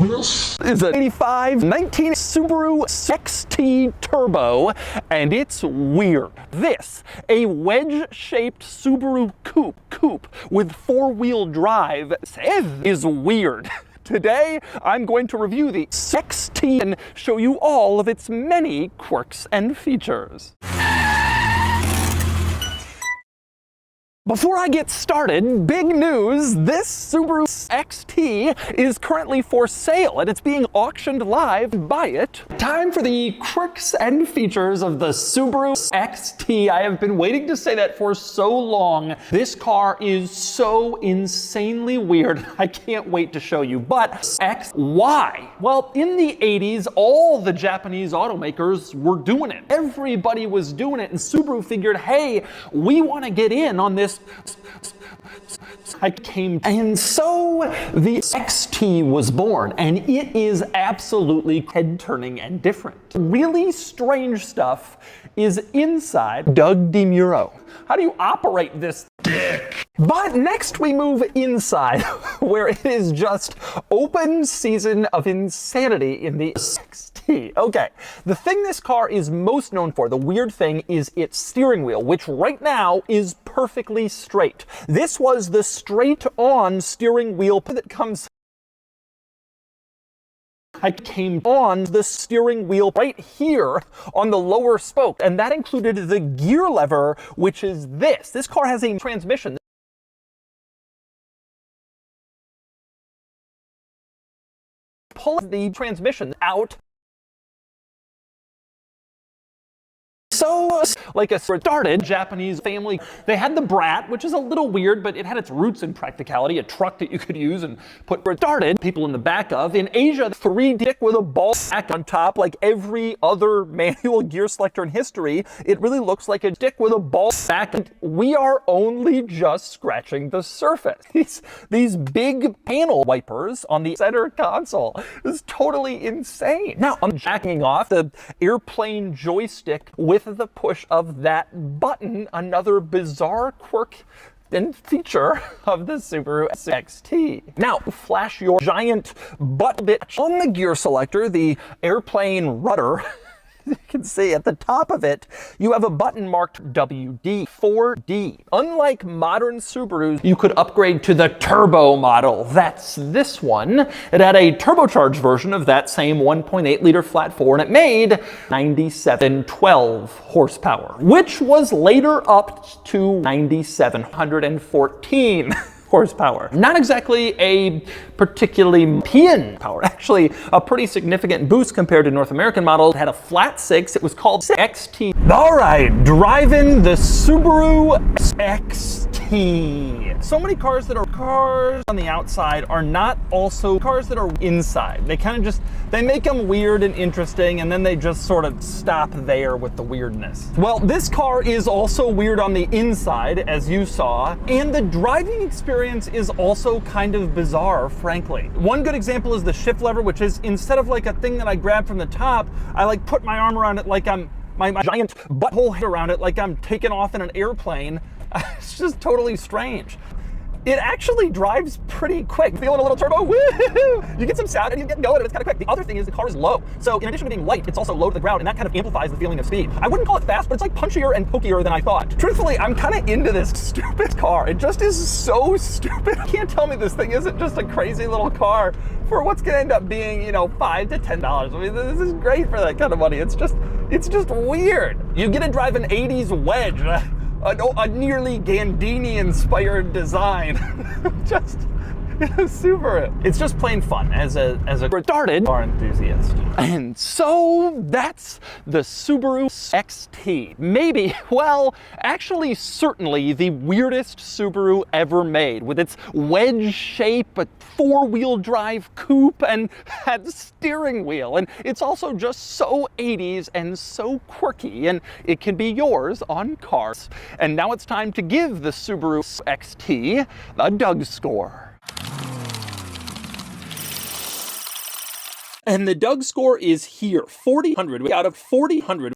This is an 85 19 Subaru SEX T Turbo, and it's weird. This, a wedge-shaped Subaru coupe with four-wheel drive, is weird. Today, I'm going to review the SEX T and show you all of its many quirks and features. Before I get started, big news, this Subaru SEX T is currently for sale and it's being auctioned live. Buy it. Time for the quirks and features of the Subaru SEX T. I have been waiting to say that for so long. This car is so insanely weird. I can't wait to show you. But SEX, why? Well, in the 80s, all the Japanese automakers were doing it. Everybody was doing it, and Subaru figured, hey, we want to get in on this. And so the SEX T was born, and it is absolutely head-turning and different. Really strange stuff is inside Doug DeMuro. How do you operate this dick? But next we move inside, where it is just open season of insanity in the SEX T. Okay, the thing this car is most known for, the weird thing, is its steering wheel, which right now is perfectly straight. This was the straight-on steering wheel that comes. I came on the steering wheel right here on the lower spoke, and that included the gear lever, which is this. This car has a transmission. Pull the transmission out. So, like a retarded Japanese family, they had the Brat, which is a little weird, but it had its roots in practicality, a truck that you could use and put retarded people in the back of. In Asia, 3D dick with a ball sack on top, like every other manual gear selector in history. It really looks like a dick with a ball sack, and we are only just scratching the surface. These big panel wipers on the center console is totally insane. Now, I'm jacking off the airplane joystick with the push of that button, another bizarre quirk and feature of the Subaru SEX T. Now, flash your giant butt bitch on the gear selector, the airplane rudder. You can see at the top of it, you have a button marked WD, 4D. Unlike modern Subarus, you could upgrade to the turbo model. That's this one. It had a turbocharged version of that same 1.8 liter flat four, and it made 9712 horsepower, which was later upped to 9714. horsepower. Not exactly a particularly European power, actually a pretty significant boost compared to North American models. It had a flat six, it was called SEX T. All right, driving the Subaru SEX T. So many cars that are cars on the outside are not also cars that are inside. They kind of just, they make them weird and interesting, and then they just sort of stop there with the weirdness. Well, this car is also weird on the inside, as you saw, and the driving experience is also kind of bizarre, frankly. One good example is the shift lever, which is, instead of like a thing that I grab from the top, I like put my arm around it like I'm, my giant butthole around it like I'm taking off in an airplane. It's just totally strange. It actually drives pretty quick. Feeling a little turbo, woo-hoo-hoo. You get some sound and you get going, and it's kind of quick. The other thing is the car is low. So in addition to being light, it's also low to the ground, and that kind of amplifies the feeling of speed. I wouldn't call it fast, but it's like punchier and pokier than I thought. Truthfully, I'm kind of into this stupid car. It just is so stupid. You can't tell me this thing isn't just a crazy little car for what's gonna end up being, you know, $5 to $10. I mean, this is great for that kind of money. It's just weird. You get to drive an 80s wedge. A nearly Gandini-inspired design. Just Subaru. It's just plain fun as a retarded car enthusiast. And so that's the Subaru SEX T. Maybe, well, actually certainly the weirdest Subaru ever made, with its wedge shape, a four-wheel drive coupe, and that steering wheel. And it's also just so 80s and so quirky, and it can be yours on Cars. And now it's time to give the Subaru SEX T a Doug score. And the Doug score is here, 4,000 out of 4,000.